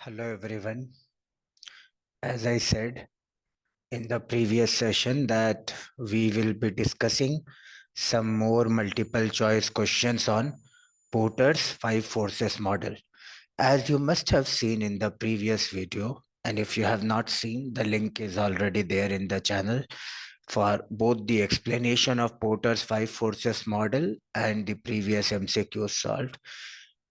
Hello everyone. As I said in the previous session that we will be discussing some more multiple choice questions on Porter's five forces model. As you must have seen in the previous video, and if you have not seen, the link is already there in the channel for both the explanation of Porter's five forces model and the previous MCQ solved,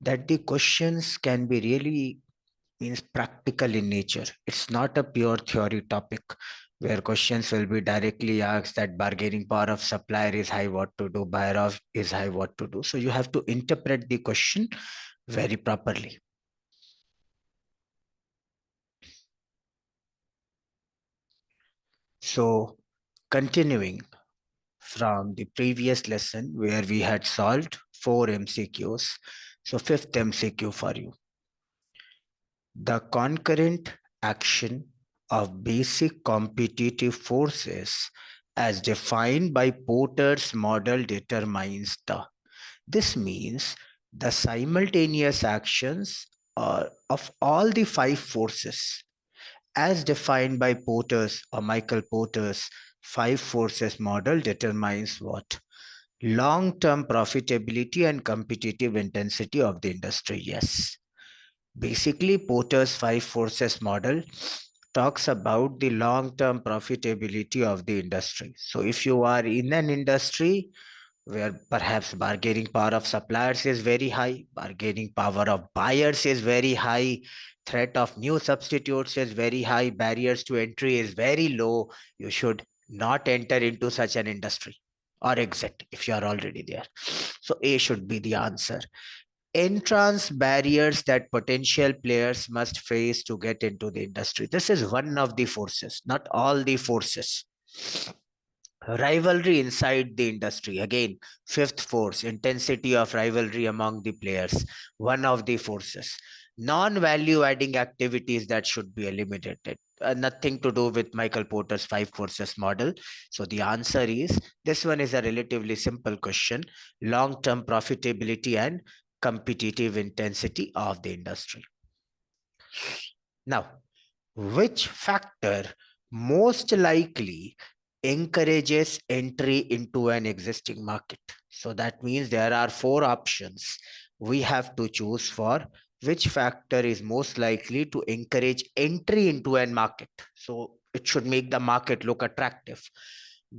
that the questions can be really means practical in nature. It's not a pure theory topic where questions will be directly asked that bargaining power of supplier is high, what to do, buyer of is high, what to do. So you have to interpret the question very properly. So continuing from the previous lesson where we had solved 4 MCQs. So fifth MCQ for you. The concurrent action of basic competitive forces as defined by Porter's model determines the. This means the simultaneous actions of all the five forces as defined by Porter's or Michael Porter's five forces model determines what? Long-term profitability and competitive intensity of the industry. Yes. Basically, Porter's five forces model talks about the long-term profitability of the industry. So if you are in an industry where perhaps bargaining power of suppliers is very high, bargaining power of buyers is very high, threat of new substitutes is very high, barriers to entry is very low, you should not enter into such an industry or exit if you are already there. So A should be the answer. Entrance barriers that potential players must face to get into the industry. This is one of the forces, not all the forces. Rivalry inside the industry. Again, fifth force, intensity of rivalry among the players, one of the forces. Non-value adding activities that should be eliminated. Nothing to do with Michael Porter's five forces model. So the answer is, this one is a relatively simple question, long-term profitability and competitive intensity of the industry. Now, which factor most likely encourages entry into an existing market? So that means there are four options we have to choose for which factor is most likely to encourage entry into an market. So it should make the market look attractive.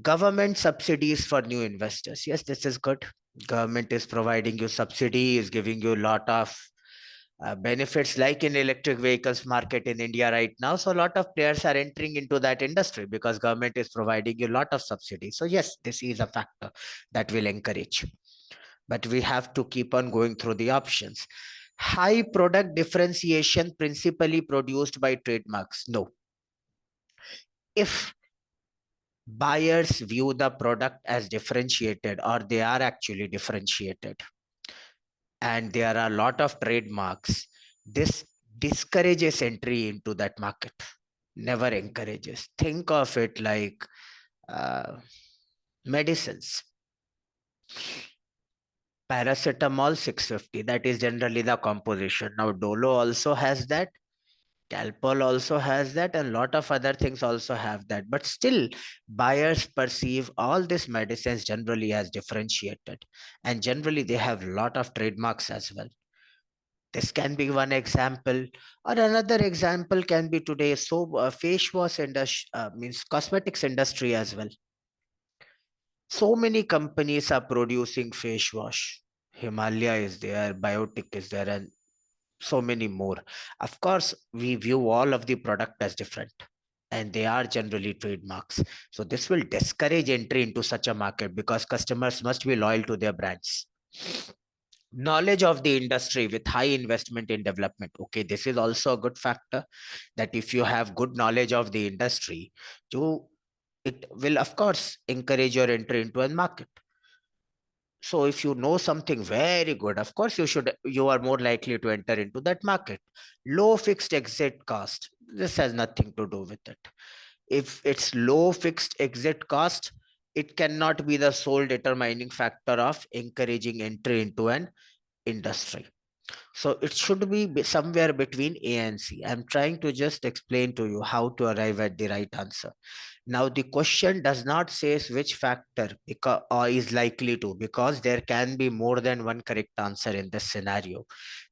Government subsidies for new investors. Yes, this is good. Government is providing you subsidy, is giving you a lot of benefits like in electric vehicles market in India right now. So a lot of players are entering into that industry because government is providing you a lot of subsidies. So yes, this is a factor that will encourage. But we have to keep on going through the options. High product differentiation principally produced by trademarks. No. If buyers view the product as differentiated or they are actually differentiated and there are a lot of trademarks, this discourages entry into that market, never encourages. Think of it like medicines. Paracetamol 650, that is generally the composition. Now Dolo also has that, Calpol also has that, and a lot of other things also have that. But still, buyers perceive all these medicines generally as differentiated. And generally, they have a lot of trademarks as well. This can be one example, or another example can be today. So, face wash industry means cosmetics industry as well. So many companies are producing face wash. Himalaya is there, Biotic is there, and so many more. Of course, we view all of the product as different, and they are generally trademarks. So this will discourage entry into such a market because customers must be loyal to their brands. Knowledge of the industry with high investment in development. Okay, this is also a good factor, that if you have good knowledge of the industry, it will of course encourage your entry into a market. So if you know something very good, of course you are more likely to enter into that market. Low fixed exit cost. This has nothing to do with it. If it's low fixed exit cost, it cannot be the sole determining factor of encouraging entry into an industry. So it should be somewhere between A and C. I'm trying to just explain to you how to arrive at the right answer. Now, the question does not say which factor is likely to, because there can be more than one correct answer in this scenario.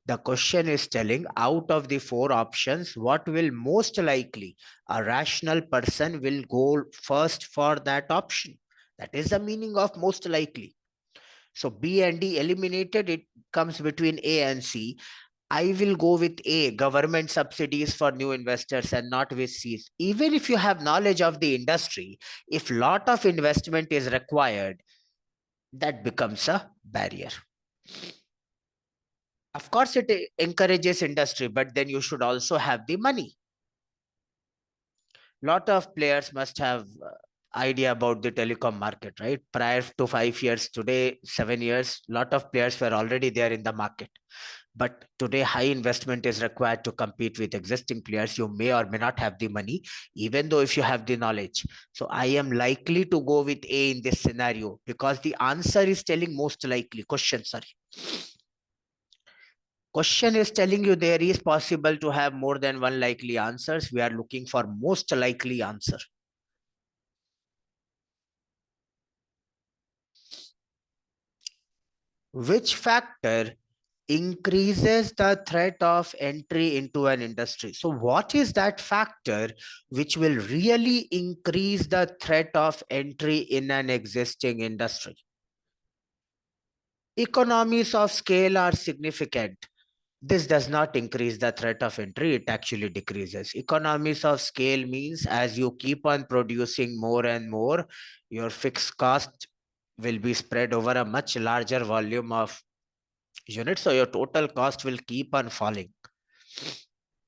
The question is telling out of the four options, what will most likely a rational person will go first for that option. That is the meaning of most likely. So B and D eliminated, it comes between A and C. I will go with A, government subsidies for new investors, and not with C. Even if you have knowledge of the industry, if lot of investment is required, that becomes a barrier. Of course, it encourages industry, but then you should also have the money. Lot of players must have idea about the telecom market, right? Prior to 5 years, today 7 years, lot of players were already there in the market. But today, high investment is required to compete with existing players. You may or may not have the money, even though if you have the knowledge. So I am likely to go with A in this scenario because the answer is telling most likely. Question is telling you there is possible to have more than one likely answers. We are looking for most likely answer. Which factor increases the threat of entry into an industry? So what is that factor which will really increase the threat of entry in an existing industry? Economies of scale are significant. This does not increase the threat of entry, it actually decreases. Economies of scale means as you keep on producing more and more, your fixed cost will be spread over a much larger volume of units, so your total cost will keep on falling.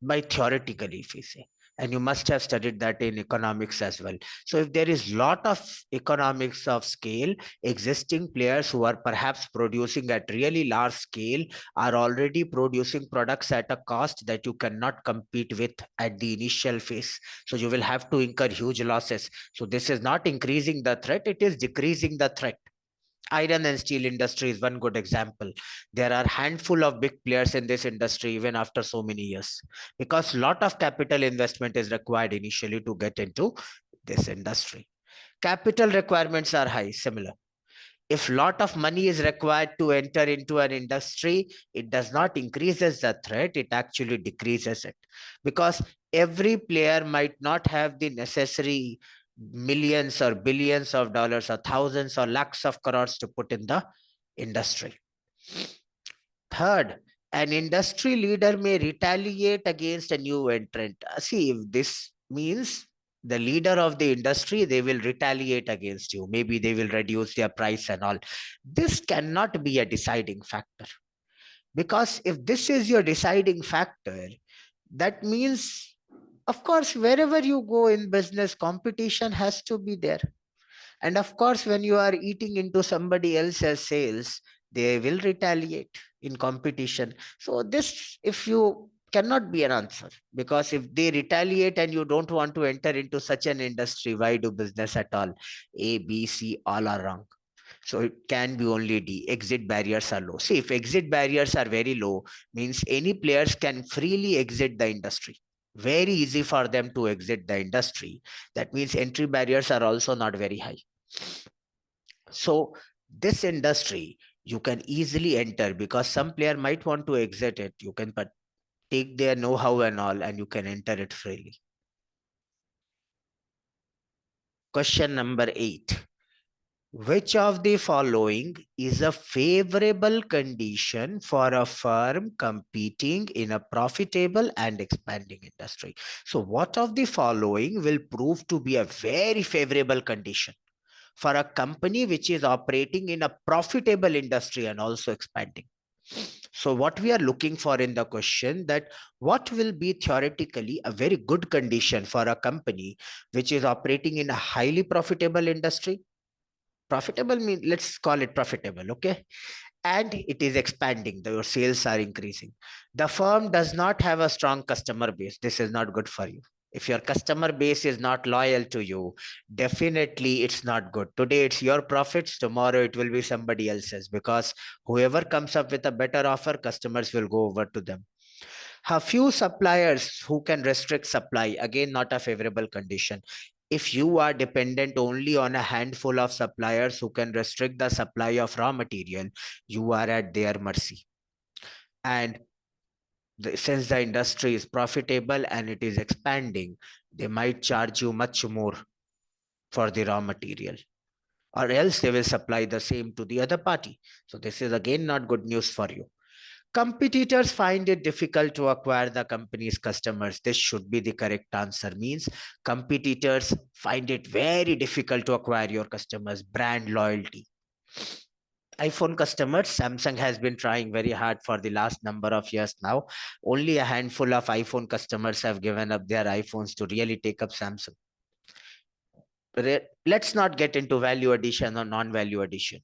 By theoretically, if we say, and you must have studied that in economics as well. So if there is lot of economics of scale, existing players who are perhaps producing at really large scale are already producing products at a cost that you cannot compete with at the initial phase. So you will have to incur huge losses. So this is not increasing the threat, it is decreasing the threat. Iron and steel industry is one good example. There are handful of big players in this industry even after so many years, because lot of capital investment is required initially to get into this industry. Capital requirements are high, similar. If lot of money is required to enter into an industry, it does not increases the threat, it actually decreases it, because every player might not have the necessary millions or billions of dollars or thousands or lakhs of crores to put in the industry. Third, an industry leader may retaliate against a new entrant. See, if this means the leader of the industry, they will retaliate against you. Maybe they will reduce their price and all. This cannot be a deciding factor, because if this is your deciding factor, that means, of course, wherever you go in business, competition has to be there. And of course, when you are eating into somebody else's sales, they will retaliate in competition. So this, if you cannot be an answer, because if they retaliate and you don't want to enter into such an industry, why do business at all? A, B, C, all are wrong. So it can be only D. Exit barriers are low. See, if exit barriers are very low, means any players can freely exit the industry. Very easy for them to exit the industry. That means entry barriers are also not very high. So this industry, you can easily enter, because some player might want to exit it. You can take their know-how and all, and you can enter it freely. Question number 8. Which of the following is a favorable condition for a firm competing in a profitable and expanding industry? So what of the following will prove to be a very favorable condition for a company which is operating in a profitable industry and also expanding? So what we are looking for in the question, that what will be theoretically a very good condition for a company which is operating in a highly profitable industry. Profitable means, let's call it profitable, okay? And it is expanding, your sales are increasing. The firm does not have a strong customer base. This is not good for you. If your customer base is not loyal to you, definitely it's not good. Today it's your profits, tomorrow it will be somebody else's, because whoever comes up with a better offer, customers will go over to them. A few suppliers who can restrict supply, again, not a favorable condition. If you are dependent only on a handful of suppliers who can restrict the supply of raw material, you are at their mercy. And since the industry is profitable and it is expanding, they might charge you much more for the raw material, or else they will supply the same to the other party. So this is again not good news for you. Competitors find it difficult to acquire the company's customers. This should be the correct answer. Means competitors find it very difficult to acquire your customers. Brand loyalty. iPhone customers, Samsung has been trying very hard for the last number of years now. Only a handful of iPhone customers have given up their iPhones to really take up Samsung. Let's not get into value addition or non-value addition.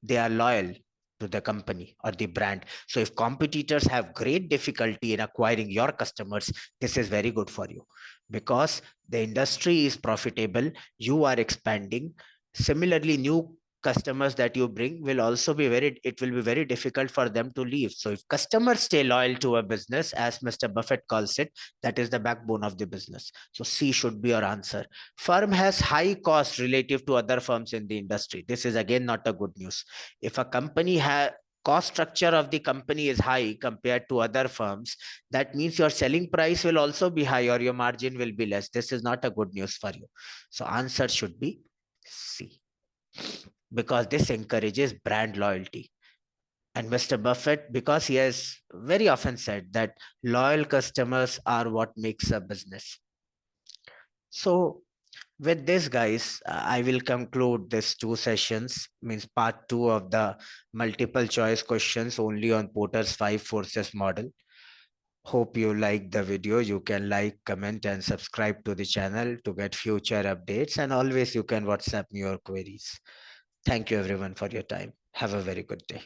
They are loyal to the company or the brand. So if competitors have great difficulty in acquiring your customers, this is very good for you, because the industry is profitable, you are expanding. Similarly, new customers that you bring will also be it will be very difficult for them to leave. So if customers stay loyal to a business, as Mr. Buffett calls it, that is the backbone of the business. So C should be your answer. Firm has high cost relative to other firms in the industry. This is again not a good news. If a company has cost structure of the company is high compared to other firms, that means your selling price will also be high or your margin will be less. This is not a good news for you. So answer should be C, because this encourages brand loyalty. And Mr. Buffett, because he has very often said that loyal customers are what makes a business. So with this, guys, I will conclude this 2 sessions, means part 2 of the multiple choice questions only on Porter's 5 forces model. Hope you like the video. You can like, comment, and subscribe to the channel to get future updates. And always you can WhatsApp me your queries. Thank you everyone for your time. Have a very good day.